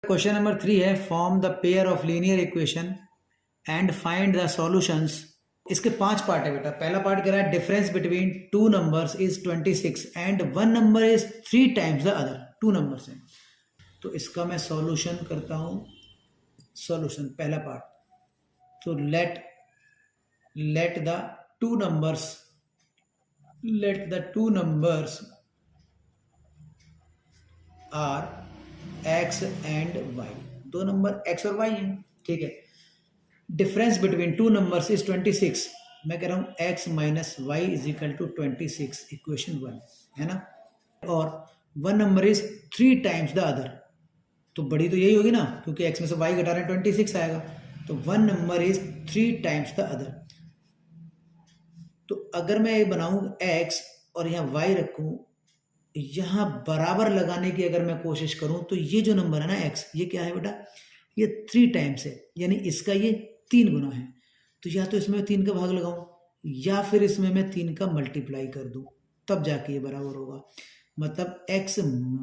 Question number 3 है form the pair of linear equation and find the solutions. इसके 5 part है बेटा। पहला पार्ट कह रहा है difference between two numbers is 26 and one number is 3 times the other. Two numbers हैं तो इसका मैं सॉल्यूशन करता हूं। सॉल्यूशन पहला पार्ट, तो let the two numbers are x and y. दो नंबर एक्स और वाई हैं, ठीक है। Difference between two numbers is 26। मैं कह रहा हूं x minus y is equal to 26, equation 1 है ना। और one number is 3 times the other, तो बड़ी तो यही होगी ना, क्योंकि एक्स में से वाई घटा रहे हैं 26 आएगा। तो one number is 3 times the other. तो अगर मैं ये बनाऊं एक्स और यहाँ वाई रखूं, यहां बराबर लगाने की अगर मैं कोशिश करूं, तो ये जो नंबर है ना एक्स, ये क्या है बेटा, ये 3 टाइम्स है, यानी इसका ये 3 गुना है। तो या तो इसमें 3 का भाग लगाऊं या फिर इसमें मैं 3 का मल्टीप्लाई कर दूं, तब जाके ये बराबर होगा। मतलब x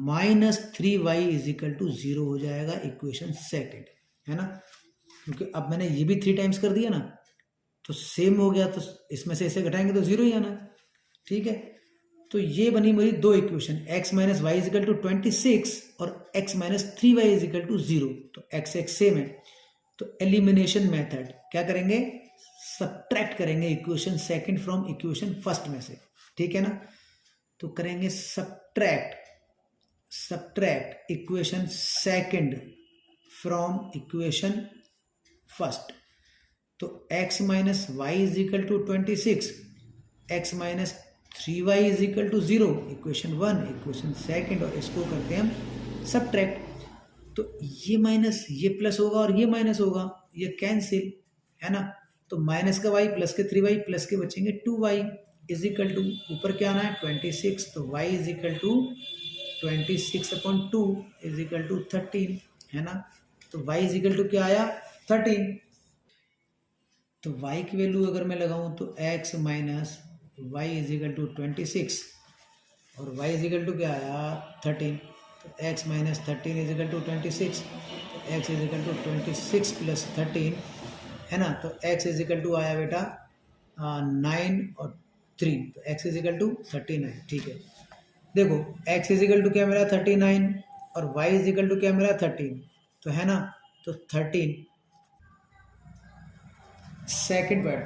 minus 3y is equal to 0 हो जाएगा, इक्वेशन सेकेंड है ना। क्योंकि अब मैंने ये भी 3 टाइम्स कर दिया ना, तो सेम हो गया, तो इसमें से इसे घटाएंगे तो 0 ही आना, ठीक है। तो ये बनी मेरी दो equation, x minus y is equal to 26 और x minus 3y is equal to 0। तो x सेम है, तो एलिमिनेशन मेथड क्या करेंगे, सब्ट्रैक्ट करेंगे equation second from equation first में से, ठीक है ना। तो करेंगे subtract equation second from equation first. तो x minus y is equal to 26, x minus 3y is equal to 0, equation 1, equation second, और इसको करते हैं हम सब्ट्रैक्ट। तो ये माइनस ये प्लस होगा और ये माइनस होगा, ये कैंसिल है ना। तो माइनस का y प्लस के 3y प्लस के बचेंगे 2y इज इक्वल टू, ऊपर क्या आना है 26, तो y is equal to 26/2 is equal to 13 है ना। तो y इज इक्वल टू क्या आया 13। तो y की वैल्यू अगर मैं लगाऊं तो x minus y is equal to 26 और y इज इक्वल टू क्या आया 13। तो x minus 13 is equal to 26, तो x is equal to 26 plus 13 है ना। तो x इज इक्वल टू आया बेटा 9 और 3, तो x इज इक्वल टू 39, ठीक है। देखो x इज इक्वल टू क्या मेरा 39 और y इज इक्वल टू क्या मेरा 13, तो है ना। तो 13 सेकेंड पार्ट,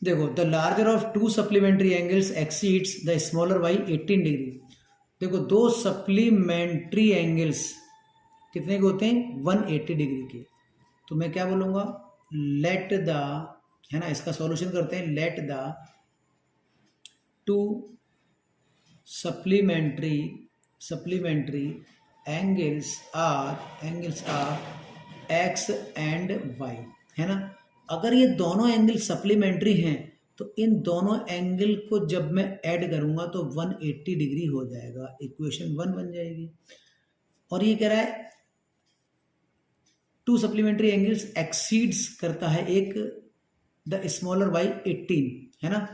देखो the larger of to supplementary angles exceeds the smaller by 18 degree. देखो दो सप्लीमेंट्री एंगल्स कितने के होते हैं 180 डिग्री के। तो मैं क्या बोलूँगा, लेट द, है ना, इसका सॉल्यूशन करते हैं, let the two supplementary angles are x and y, है ना। अगर ये दोनों एंगल सप्लीमेंट्री हैं तो इन दोनों एंगल को जब मैं ऐड करूंगा तो 180 डिग्री हो जाएगा, इक्वेशन 1 बन जाएगी। और ये कह रहा है टू सप्लीमेंट्री एंगल्स एक्सीड्स करता है एक द स्मॉलर वाई 18, है ना।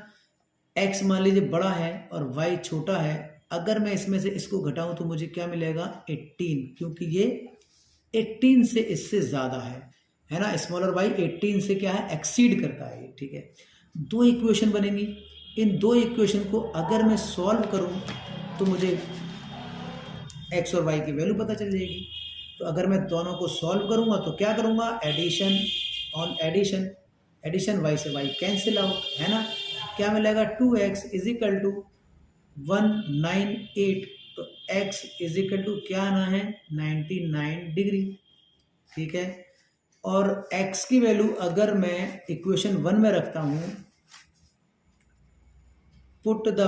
एक्स मान लीजिए बड़ा है और वाई छोटा है। अगर मैं इसमें से इसको घटाऊं तो मुझे क्या मिलेगा 18, क्योंकि ये 18 से इससे ज्यादा है ना। स्मॉलर वाई 18 से क्या है एक्सीड करता है, ठीक है। दो इक्वेशन बनेंगी, इन दो इक्वेशन को अगर मैं सॉल्व करूं तो मुझे एक्स और वाई की वैल्यू पता चल जाएगी। तो अगर मैं दोनों को सॉल्व करूंगा तो क्या करूंगा, एडिशन ऑन एडिशन, वाई से वाई कैंसिल आउट, है ना। क्या मिलेगा 2x इज इक्वल टू 198, तो x इज इक्वल टू क्या आना है 99 डिग्री, ठीक है। और x की वैल्यू अगर मैं इक्वेशन 1 में रखता हूं, put the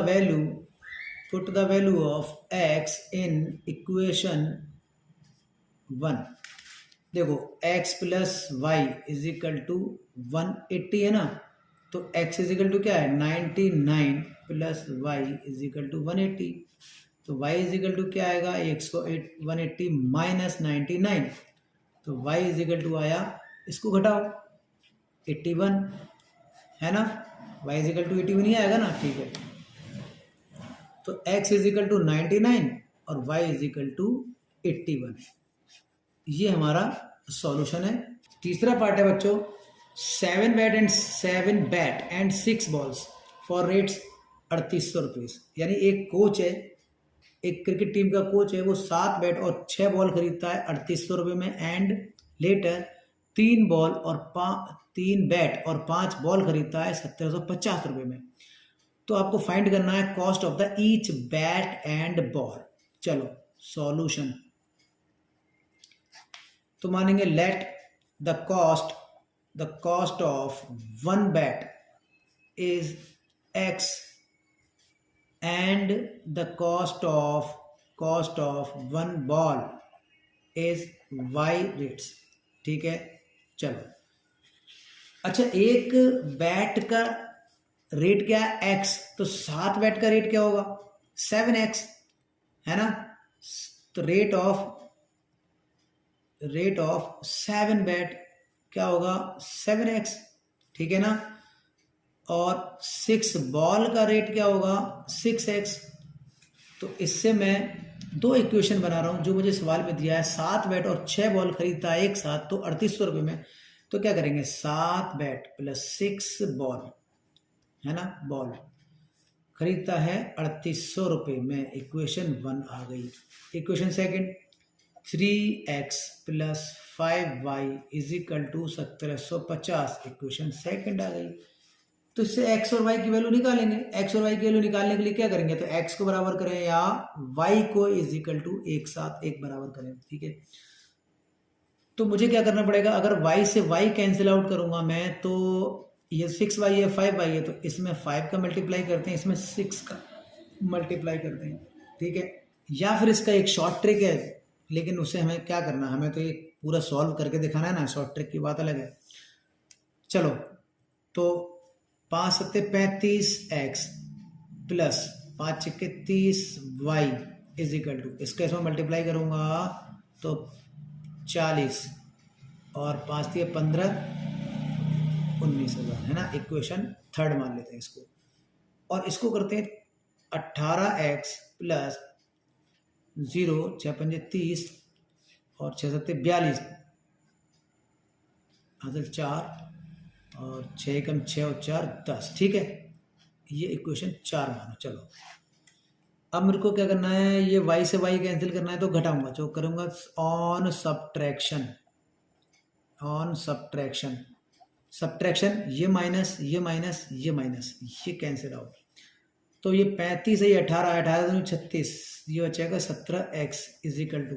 value of x in equation 1। देखो x plus y is equal to 180 है ना। तो x इज इक्वल टू क्या है 99 plus y is equal to 180। तो y इज इक्वल टू क्या आएगा 180 माइनस 99, तो y इज इक्वल टू आया, इसको घटाओ 81, है ना। y इज इक्वल टू 81 ही आएगा ना, ठीक है। तो x इज इक्वल टू 99 और y इज इक्वल टू 81। ये हमारा सॉल्यूशन है। तीसरा पार्ट है बच्चों, 7 bat and 6 balls for rates 3800 rupees. यानी एक कोच है, एक क्रिकेट टीम का कोच है, वो 7 बैट और 6 बॉल खरीदता है 3800 रुपये में, एंड लेटर 3 बैट और 5 बॉल खरीदता है 1750 रुपये में। तो आपको फाइंड करना है cost of the each bat and ball. चलो सॉल्यूशन, तो मानेंगे let the cost of 1 bat is x and the cost of 1 ball is y rates। ठीक है, चलो अच्छा, एक बैट का रेट क्या है x, तो 7 बैट का रेट क्या होगा 7x, है ना। तो रेट ऑफ 7 बैट क्या होगा 7x, ठीक है ना। और 6 बॉल का रेट क्या होगा 6x। तो इससे मैं 2 इक्वेशन बना रहा हूं जो मुझे सवाल में दिया है। 7 बैट और 6 बॉल खरीदता है एक साथ, तो 3800 रुपये में। तो क्या करेंगे, 7 बैट प्लस 6 बॉल, है ना, बॉल खरीदता है 3800 रुपये में। इक्वेशन 1 आ गई। Equation second, 3x plus 5y is equal to 1750। Equation second आ गई। तो इससे x और y की वैल्यू निकालेंगे। x और y की वैल्यू निकालने के लिए क्या करेंगे, तो x को बराबर करें या y को इज इक्वल टू एक साथ एक बराबर करें, ठीक है। तो मुझे क्या करना पड़ेगा, अगर y से y कैंसिल आउट करूंगा मैं, तो ये 6y है 5y है, तो इसमें 5 का मल्टीप्लाई करते हैं, इसमें 6 का मल्टीप्लाई करते हैं, ठीक है। या फिर इसका एक शॉर्ट ट्रिक है, लेकिन उसे हमें क्या करना, हमें तो ये पूरा सॉल्व करके दिखाना है ना, शॉर्ट ट्रिक की बात अलग है। चलो, तो 5 सत्ते 35x प्लस 5 छक्के 30y इज इक्वल टू, इसका इसमें मल्टीप्लाई करूंगा तो 40 और 5 दिए 15, 19,000, है ना। इक्वेशन थर्ड मान लेते हैं इसको, और इसको करते हैं 18x प्लस 0 6 पंजे 30 और 6 सत्ते 42 हासिल 4 और 6 कम 6 और 4 10, ठीक है। ये इक्वेशन 4 मानो। चलो अब मेरे को क्या करना है, ये y से y कैंसिल करना है, तो घटाऊंगा, जो करूंगा ऑन सब्ट्रैक्शन, ये माइनस ये माइनस ये माइनस, ये कैंसिल आउट। तो ये 35 है, ये 18 तो 36, ये बचेगा 17x इज इक्वल टू,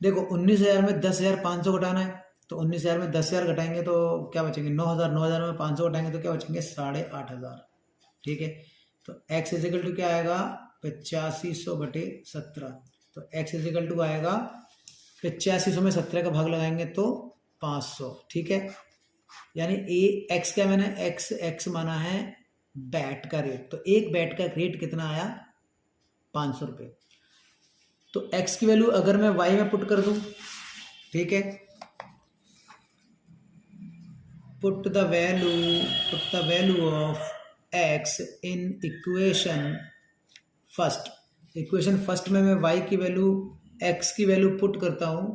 देखो 19,000 में 10,500 घटाना है, तो 19,000 में 10,000 घटाएंगे तो क्या बचेंगे 9,000, 9,000 में 500 घटाएंगे तो क्या बचेंगे 8,500, ठीक है। तो x इज इक्वल टू क्या आएगा 8500 बटे 17, तो x इज इक्वल टू आएगा 8500 में 17 का भाग लगाएंगे तो 500, ठीक है। यानी x क्या मैंने x माना है बैट का रेट, तो एक बैट का रेट कितना आया 500 रुपये। तो x की वैल्यू अगर मैं y में पुट कर दूं, ठीक है, put the value of x in equation first में मैं y की वैल्यू x की वैल्यू पुट करता हूं,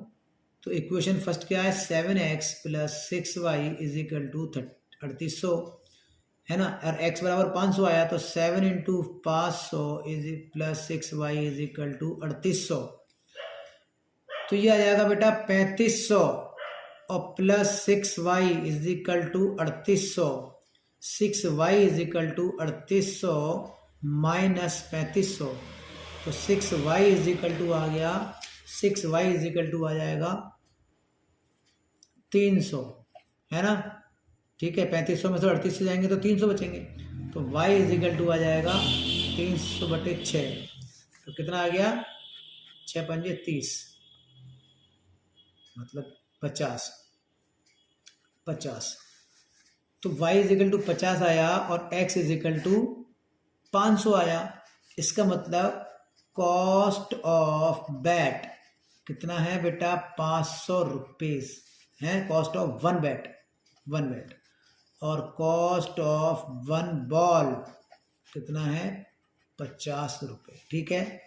तो इक्वेशन फर्स्ट क्या है 7x plus 6y is equal to 3800, है ना। और x बराबर 500 आया, तो 7 into 500 is plus 6y is equal to 3800। तो ये आ जाएगा बेटा 3500 और plus 6y is equal to 3800, 6y is equal to 3800 minus 3500, तो 6y इज इक्वल टू आ गया, 6y इज इक्वल टू आ जाएगा 300, है ना, ठीक है। 3500 में से 38 जाएंगे तो 300 बचेंगे, तो y इज इक्वल टू आ जाएगा 300 बटे 6, तो कितना आ गया 6 पंजे 30, मतलब 50। तो y इज इक्वल टू 50 आया और x इज इक्वल टू 500 आया। इसका मतलब कॉस्ट ऑफ बैट कितना है बेटा 500 रुपीज है, कॉस्ट ऑफ वन बैट, और कॉस्ट ऑफ 1 बॉल कितना है 50 रुपये, ठीक है।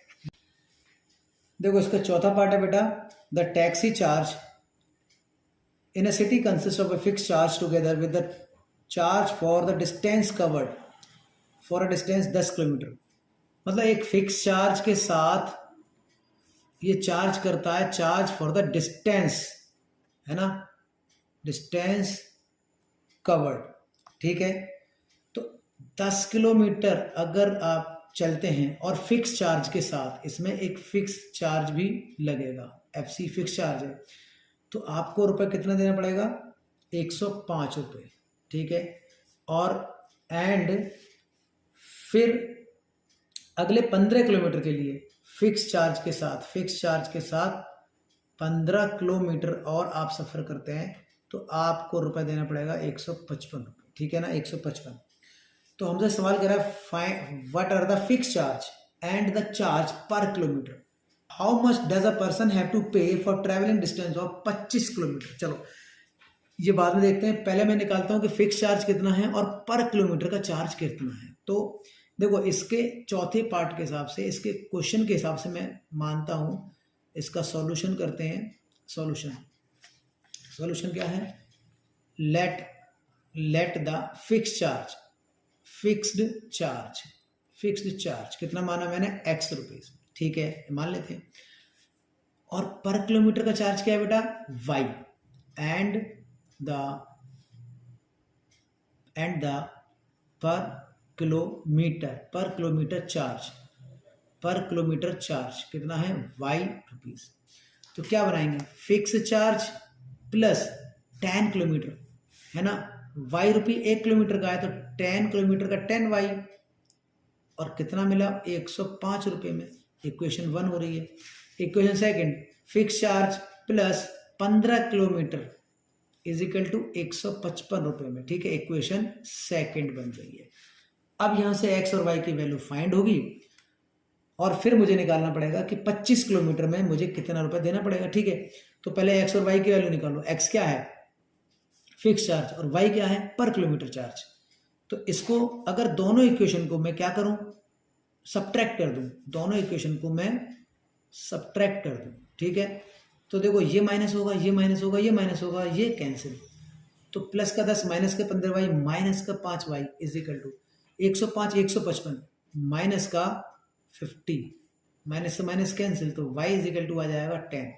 देखो इसका चौथा पार्ट है बेटा, the taxi charge in a city consist of a fix charge together with the charge for the distance covered for a distance 10 kilometre. मतलब एक फिक्स चार्ज के साथ ये चार्ज करता है चार्ज फॉर द डिस्टेंस, है ना, डिस्टेंस कवर्ड, ठीक है। तो 10 किलोमीटर अगर आप चलते हैं और फिक्स चार्ज के साथ, इसमें एक फिक्स चार्ज भी लगेगा, FC फिक्स चार्ज है, तो आपको रुपये कितना देना पड़ेगा, 105 रुपये, ठीक है। और एंड फिर अगले 15 किलोमीटर के लिए फिक्स चार्ज के साथ 15 किलोमीटर और आप सफ़र करते हैं तो आपको रुपये देना पड़ेगा 155 रुपये, ठीक है ना, 155। तो हमसे सवाल कर रहा है what are the fix charge and the charge per kilometre, how much does a person have to pay for travelling distance of 25 kilometre. चलो ये बाद में देखते हैं, पहले मैं निकालता हूँ कि फिक्स चार्ज कितना है और पर किलोमीटर का चार्ज कितना है। तो देखो इसके चौथे पार्ट के हिसाब से, इसके क्वेश्चन के हिसाब से मैं मानता हूँ इसका सॉल्यूशन करते हैं। सॉल्यूशन क्या है, लेट द फिक्स्ड चार्ज कितना माना मैंने, x रुपीज, ठीक है, मान लेते हैं। और पर किलोमीटर का चार्ज क्या है बेटा, y, एंड द पर किलोमीटर चार्ज कितना है, y रुपीज। तो क्या बनाएंगे, फिक्स चार्ज प्लस 10 किलोमीटर, है ना, y रुपये 1 किलोमीटर का है तो 10 किलोमीटर का 10y, और कितना मिला, 105 रुपये में। इक्वेशन 1 हो रही है। Equation second, fix charge plus 15 kilometre is equal to 155 रुपये में, ठीक है, इक्वेशन सेकंड बन रही है। अब यहां से x और y की वैल्यू फाइंड होगी और फिर मुझे निकालना पड़ेगा कि 25 किलोमीटर में मुझे कितना रुपए देना पड़ेगा, ठीक है। तो पहले x और y की वैल्यू निकालो, x क्या है, फिक्स चार्ज, और y क्या है, पर किलोमीटर चार्ज। तो इसको अगर दोनों इक्वेशन को मैं क्या करूं, सब्ट्रैक्ट कर दूं, दोनों इक्वेशन को मैं सब्ट्रैक्ट कर दूं, ठीक है। तो देखो ये माइनस होगा, ये माइनस होगा, ये माइनस होगा, ये कैंसिल, तो प्लस का 10 माइनस का 15y माइनस का 5y is equal to 105 155 minus का 50, माइनस से माइनस कैंसिल, तो y इज इक्वल टू आ जाएगा 10।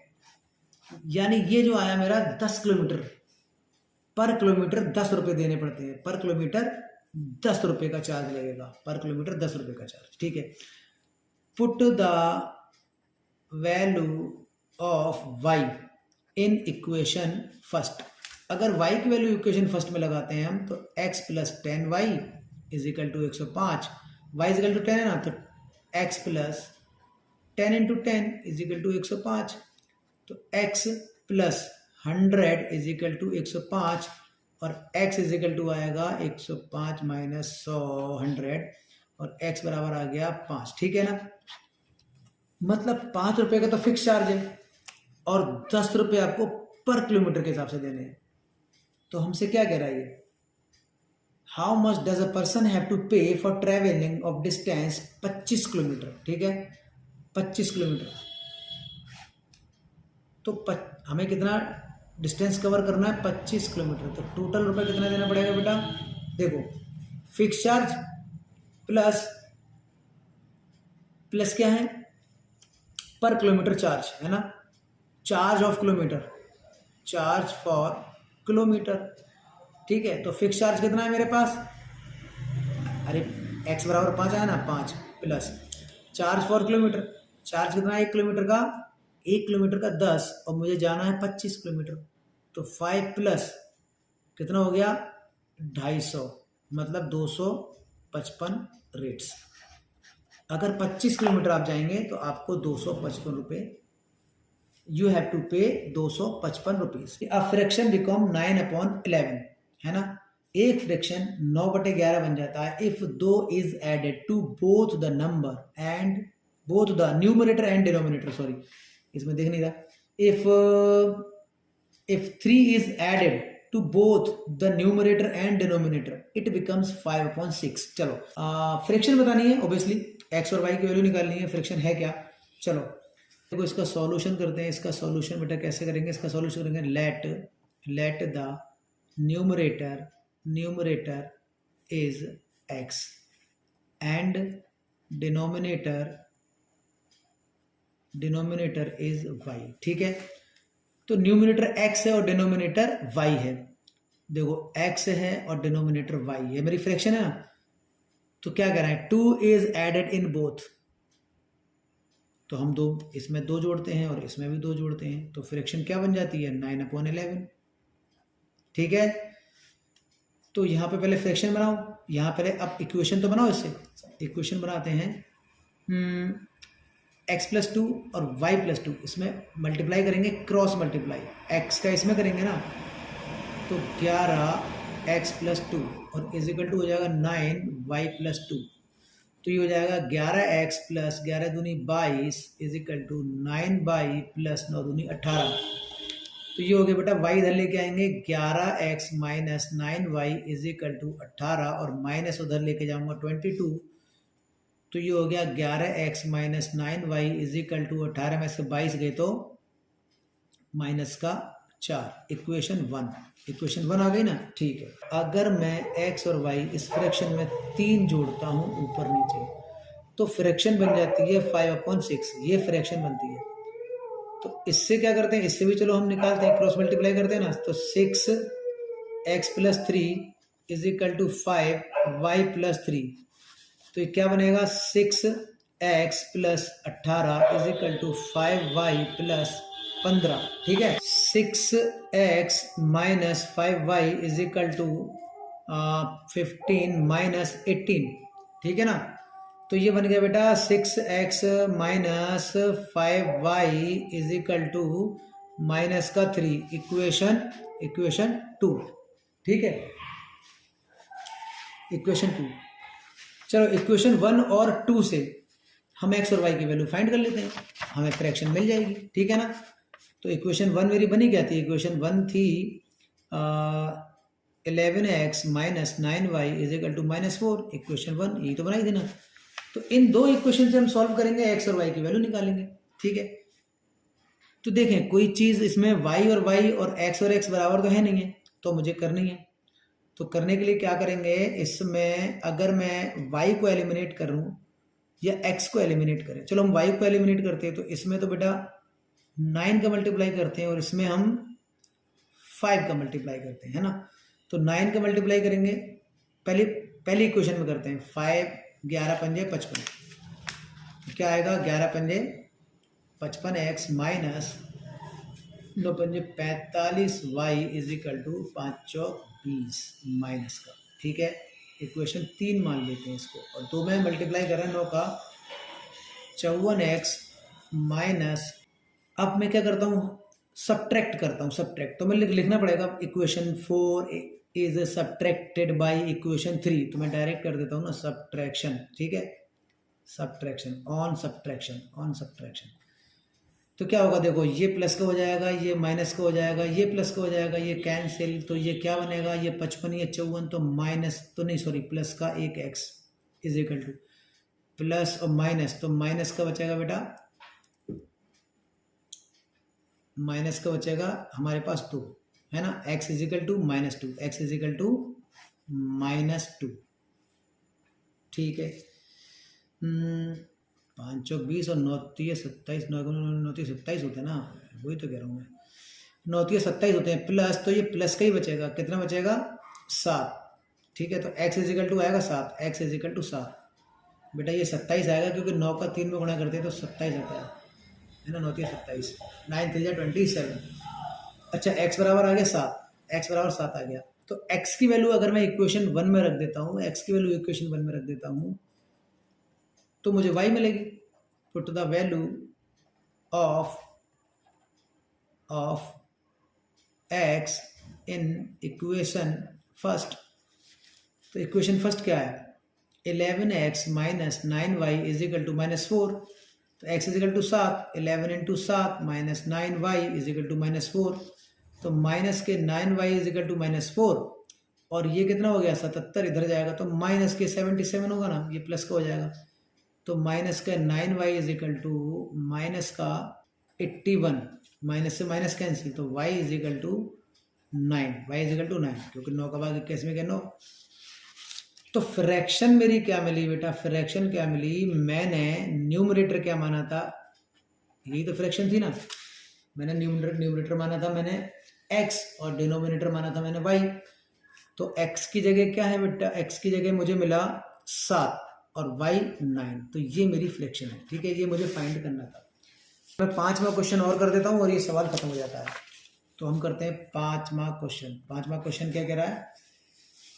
यानी ये जो आया मेरा 10 किलोमीटर, पर किलोमीटर 10 रुपये देने पड़ते हैं, पर किलोमीटर 10 रुपये का चार्ज लगेगा, पर किलोमीटर 10 रुपये का चार्ज, ठीक है। Put the value of y in equation first. अगर y की वैल्यू इक्वेशन फर्स्ट में लगाते हैं हम तो x plus 10y is equal to 105, y is equal to 10 है ना, तो x plus 10 into 10 is equal to 105, तो x plus 100 is equal to 105 और x इज इक्वल टू आएगा 105 माइनस 100 100 और x बराबर आ गया 5, ठीक है ना। मतलब 5 रुपये का तो फिक्स चार्ज है और 10 रुपये आपको पर किलोमीटर के हिसाब से देने हैं। तो हमसे क्या कह रहा है ये, how much does a person have to pay for travelling of distance 25 kilometre, ठीक है, 25 किलोमीटर। तो हमें कितना डिस्टेंस कवर करना है, 25 किलोमीटर। तो टोटल रुपये कितना देना पड़ेगा बेटा, देखो फिक्स चार्ज प्लस क्या है, पर किलोमीटर चार्ज, है ना, charge of kilometre, charge for kilometre, ठीक है। तो फिक्स चार्ज कितना है मेरे पास, अरे x बराबर 5 आया ना, 5 plus charge for kilometre, charge कितना है 1 किलोमीटर का, 1 किलोमीटर का 10 और मुझे जाना है 25 किलोमीटर, तो 5 प्लस कितना हो गया 250, मतलब 255 रेट्स। अगर 25 किलोमीटर आप जाएंगे तो आपको 255 रुपये, यू हैव टू पे 255 रुपीज। अ फ्रैक्शन बिकम 9/11, है ना, एक फ्रैक्शन 9/11 बन जाता है इफ दो is added to both the number and both the numerator and denominator, sorry इसमें देख नहीं रहा, if 3 is added to both the numerator and denominator it becomes 5/6। चलो फ्रैक्शन बतानी है, ऑब्वियसली x और y की वैल्यू निकालनी है, फ्रैक्शन है क्या, चलो देखो इसका सॉल्यूशन करते हैं। इसका सॉल्यूशन बेटा कैसे करेंगे? इसका सॉल्यूशन करेंगे let the numerator is x and denominator is y। ठीक है, तो न्यूमरेटर x है और डिनोमिनेटर y है। देखो x है और डिनोमिनेटर y है, मेरी फ्रैक्शन है ना। तो क्या कह रहा है? 2 इज एडेड इन बोथ, तो हम दो इसमें 2 जोड़ते हैं और इसमें भी 2 जोड़ते हैं, तो फ्रैक्शन क्या बन जाती है? 9/11। ठीक है, तो यहाँ पे पहले फ्रैक्शन बनाओ, यहाँ पहले अब इक्वेशन तो बनाओ। इससे इक्वेशन बनाते हैं। x+2 और y+2, इसमें मल्टीप्लाई करेंगे, क्रॉस मल्टीप्लाई। x का इसमें करेंगे ना, तो 11x+2 और इजिकल टू हो जाएगा 9y+2। तो ये हो जाएगा 11x + 11 दूनी 22 इजिकल टू 9y + 9 दूनी 18। तो ये हो गया बेटा, y इधर लेके आएंगे 11x - 9y इजिकल टू 18 और माइनस उधर लेके जाऊंगा 22। तो ये हो गया 11x - 9y इजिकल टू 18 में से 22 गए तो -4। इक्वेशन 1 आ गई ना। ठीक है, अगर मैं x और y इस फ्रैक्शन में 3 जोड़ता हूँ ऊपर नीचे, तो फ्रैक्शन बन जाती है 5/6। ये फ्रैक्शन बनती है। तो इससे क्या करते हैं? इससे भी चलो हम निकालते हैं, क्रॉस मल्टीप्लाई करते हैं ना। तो 6x + 3 इजिकल टू 5y + 3। तो ये क्या बनेगा? 6x + 18 is equal to 5y + 15। ठीक है, 6x - 5y इजिकल टू 15 - 18। ठीक है ना। तो ये बन गया बेटा 6x - 5y is equal to -3। Equation 2। ठीक है, इक्वेशन 2। चलो इक्वेशन 1 और 2 से हम x और y की वैल्यू फाइंड कर लेते हैं, हमें फ्रैक्शन मिल जाएगी। ठीक है ना। तो इक्वेशन 1 मेरी बनी क्या थी? इक्वेशन 1 थी 11x - 9y is equal to -4। Equation 1 यही तो बनाई थी ना। तो इन 2 इक्वेशन से हम सॉल्व करेंगे, x और y की वैल्यू निकालेंगे। ठीक है, तो देखें कोई चीज़ इसमें y और x बराबर तो है नहीं है, तो मुझे करनी है। तो करने के लिए क्या करेंगे? इसमें अगर मैं y को एलिमिनेट करूं या x को एलिमिनेट करें। चलो हम y को एलिमिनेट करते हैं, तो इसमें तो बेटा 9 का मल्टीप्लाई करते हैं और इसमें हम 5 का मल्टीप्लाई करते हैं, है ना। तो 9 का मल्टीप्लाई करेंगे, पहली इक्वेशन में करते हैं। 5 11 × 5 = 55। क्या आएगा? 11 × 5 = 55x minus 9 × 45 y is equal to 5 चौक 20 माइनस का। ठीक है, इक्वेशन 3 मान लेते हैं इसको, और 2 में मल्टीप्लाई कर रहे हैं 9 का 54x माइनस। अब मैं क्या करता हूँ? सब्ट्रैक्ट करता हूँ। सब्ट्रैक्ट तो मैं लिखना पड़ेगा, equation 4 is subtracted by equation 3। तो मैं डायरेक्ट कर देता हूँ ना, सब्ट्रैक्शन। ठीक है, सब्ट्रैक्शन ऑन सब्ट्रैक्शन। तो क्या होगा? देखो ये प्लस का हो जाएगा, ये माइनस का हो जाएगा, ये प्लस का हो जाएगा, ये कैंसिल। तो ये क्या बनेगा? ये 55, ये 54, तो माइनस तो नहीं, सॉरी, प्लस का एक x इजिकल टू प्लस और माइनस, तो माइनस का बचेगा बेटा, माइनस का बचेगा हमारे पास 2, है ना। x is equal to -2, x is equal to -2। ठीक है, 5 चौक 20 और 9 तिये 27, 9 तिये 27 होते हैं ना, वही तो कह रहा हूँ मैं। 9 तिये 27 होते हैं प्लस, तो ये प्लस का ही बचेगा। कितना बचेगा? 7। ठीक है, तो x इजिकल टू आएगा 7, x इजिकल टू 7। बेटा ये 27 आएगा, क्योंकि 9 का 3 में गुणा करते हैं तो 27 आता है ना। 9 तिये 27, 9 3 27। अच्छा, x बराबर आ गया 7, x बराबर 7 आ गया। तो x की वैल्यू अगर मैं इक्वेशन 1 में रख देता हूँ, x की वैल्यू इक्वेशन 1 में रख देता हूँ, तो मुझे y मिलेगी। Put the value of x in equation first. तो इक्वेशन फर्स्ट क्या है? 11x - 9y is equal to -4। तो x is equal to 7, 11 × 7 - 9y is equal to -4। तो माइनस के 9y इजिकल टू -4, और ये कितना हो गया? 77 इधर जाएगा, तो माइनस के 77 होगा ना, ये प्लस का हो जाएगा। तो माइनस का 9y इजिकल टू माइनस का 81, माइनस से माइनस कैंसिल, तो y is equal to 9, y is equal to 9, क्योंकि 9 का भाग 21 में क्या 9। तो फ्रैक्शन मेरी क्या मिली बेटा, फ्रैक्शन क्या मिली, मैंने न्यूमरेटर क्या माना था, यही तो फ्रैक्शन थी ना, मैंने न्यूमरेटर माना था मैंने x और डिनोमिनेटर माना था मैंने y। तो x की जगह क्या है बेटा, x की जगह मुझे मिला 7 और y 9, तो ये मेरी फ्रैक्शन है। ठीक है, ये मुझे फाइंड करना था। मैं 5वां क्वेश्चन और कर देता हूँ और ये सवाल खत्म हो जाता है। तो हम करते हैं 5वां क्वेश्चन। 5वां क्वेश्चन क्या कह रहा है,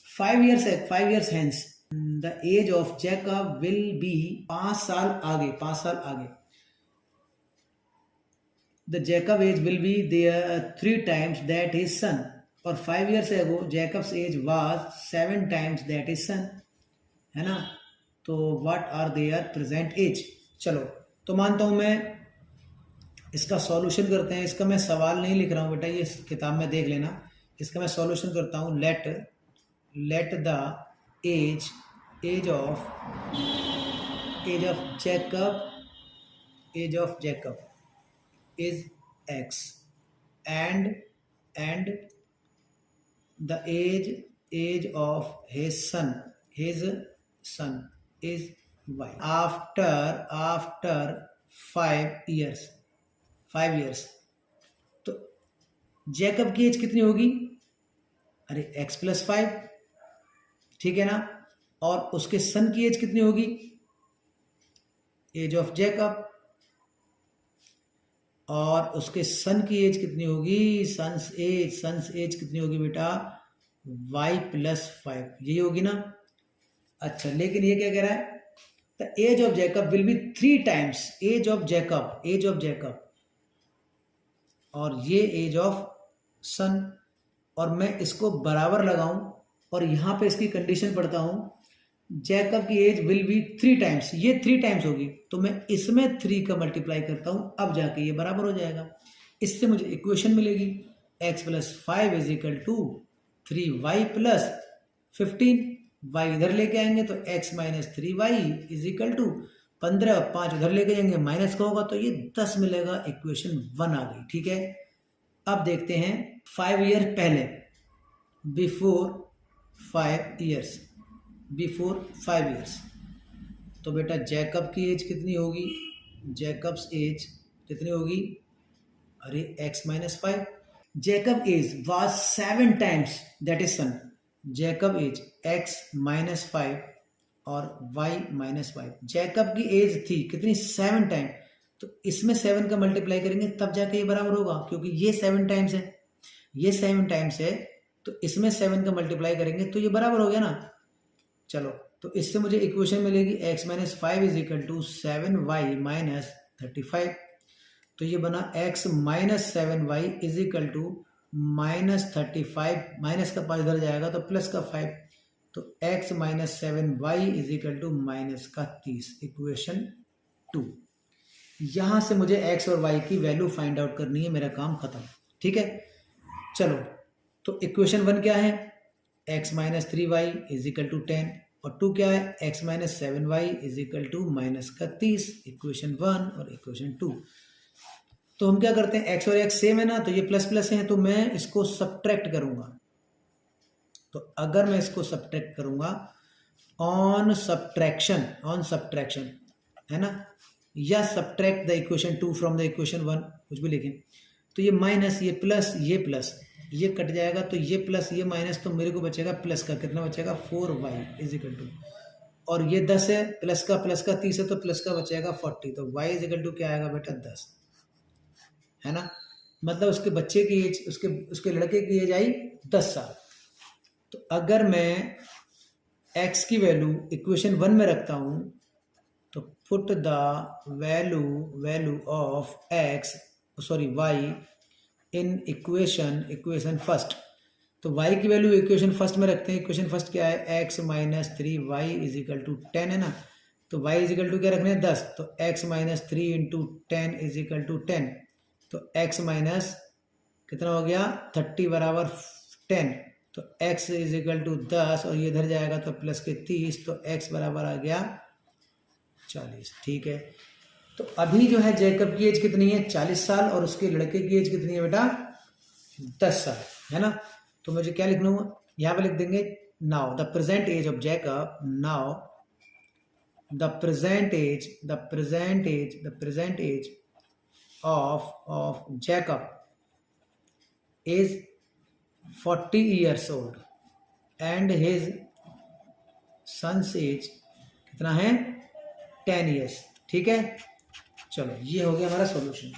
5 years hence the age of Jacob will be 5 साल आगे, 5 साल आगे, the Jacob age will be there 3 times that his son, और 5 years ago Jacob's age was 7 times that his son, है ना। तो what are their present age। चलो, तो मानता हूं मैं इसका सॉल्यूशन करते हैं। इसका मैं सवाल नहीं लिख रहा हूं बेटा, ये किताब में देख लेना। इसका मैं सॉल्यूशन करता हूं। Let the age of Jacob is x and the age of his son is y after 5 years। तो जैकब की एज कितनी होगी, अरे x प्लस 5, ठीक है ना। और उसके सन की एज कितनी होगी, एज ऑफ जैकब, और उसके सन की एज कितनी होगी, सन्स एज कितनी होगी बेटा, y प्लस 5, यही होगी ना। अच्छा, लेकिन ये क्या कह रहा है, the age of Jacob will be 3 times age of Jacob, और ये एज ऑफ सन, और मैं इसको बराबर लगाऊं और यहां पे इसकी कंडीशन पढ़ता हूं, जैकब की एज विल बी 3 टाइम्स, ये 3 टाइम्स होगी, तो मैं इसमें 3 का मल्टीप्लाई करता हूं, अब जाके ये बराबर हो जाएगा। इससे मुझे इक्वेशन मिलेगी x plus 5 is equal to 3y plus 15, y इधर लेके आएंगे तो x minus 3y is equal to 15, 5 उधर लेके जाएंगे माइनस का होगा तो ये 10 मिलेगा। इक्वेशन 1 आ गई। ठीक है, अब देखते हैं 5 ईयर पहले, बिफोर 5 ईयर्स। तो बेटा जैकब की एज कितनी होगी, जैकब्स एज कितनी होगी, अरे x minus 5, Jacob age was 7 times that is son, Jacob age x minus 5 और y माइनस 5, जैकब की एज थी कितनी, 7 टाइम, तो इसमें 7 का मल्टीप्लाई करेंगे तब जाके ये बराबर होगा, क्योंकि ये 7 टाइम्स है, ये 7 टाइम्स है, तो इसमें 7 का मल्टीप्लाई करेंगे तो ये बराबर हो गया ना। चलो, तो इससे मुझे इक्वेशन मिलेगी x minus 5 is equal to 7y minus 35, तो ये बना x minus 7y is equal to minus 35, minus का 5 इधर जाएगा तो प्लस का 5, तो x minus 7y is equal to minus का 30, इक्वेशन 2। यहां से मुझे x और y की वैल्यू फाइंड आउट करनी है, मेरा काम खत्म। ठीक है, चलो, तो इक्वेशन 1 क्या है, x minus 3y is equal to 10, और 2 क्या है, x minus 7y is equal to minus का 30, इक्वेशन 1 और इक्वेशन 2। तो हम क्या करते हैं, x और x सेम है ना, तो ये प्लस प्लस है, तो मैं इसको सब्ट्रैक्ट करूंगा। तो अगर मैं इसको सब्ट्रैक्ट करूंगा ऑन सब्ट्रैक्शन है ना, या subtract the equation 2 from the equation 1, कुछ भी लिखें, तो ये माइनस, ये प्लस, ये कट जाएगा, तो ये प्लस ये माइनस, तो मेरे को बचेगा प्लस का, कितना बचेगा, 4y इज इक्वल टू, और ये 10 है, प्लस का 30 है, तो प्लस का बचेगा 40, तो y इज इक्वल टू क्या आएगा बेटा, 10, है ना। मतलब उसके बच्चे की एज, उसके लड़के की एज आई 10 साल। तो अगर मैं x की वैल्यू इक्वेशन 1 में रखता हूं, तो put the value of y in equation first, तो y की वैल्यू इक्वेशन फर्स्ट में रखते हैं। इक्वेशन फर्स्ट क्या है, x minus 3y is equal to 10 है ना, तो y इज इक्वल टू क्या रखने हैं, 10, तो x minus 3 into 10 is equal to 10, तो x माइनस कितना हो गया, 30 बराबर 10, तो x इज इक्वल टू 10, और ये इधर जाएगा तो प्लस के 30, तो x बराबर आ गया 40। ठीक है, तो अभी जो है जैकब की एज कितनी है 40 साल और उसके लड़के की एज कितनी है बेटा 10 साल, है ना। तो मुझे क्या लिखना होगा, यहाँ पे लिख देंगे now the present age of Jacob, now the present age of Jacob is 40 years old and his son's age कितना है 10 years। ठीक है, चलो ये हो गया हमारा सॉल्यूशन।